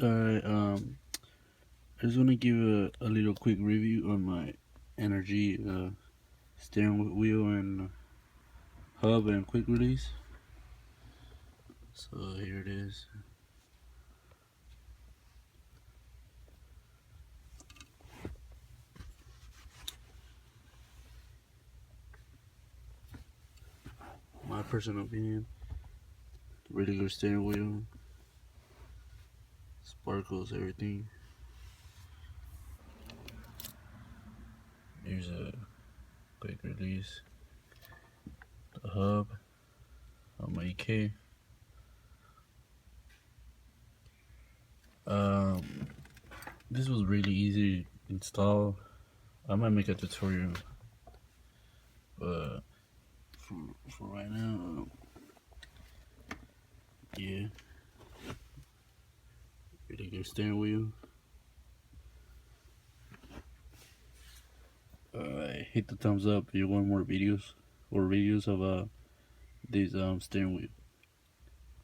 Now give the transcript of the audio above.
Alright, I just want to give a little quick review on my Energy steering wheel and hub and quick release. So here it is. My personal opinion, really good steering wheel, sparkles, everything. Here's a quick release, the hub on my EK. This was really easy to install. I might make a tutorial, but for right now, yeah, really good steering wheel. Hit the thumbs up if you want more videos or reviews of this steering wheel.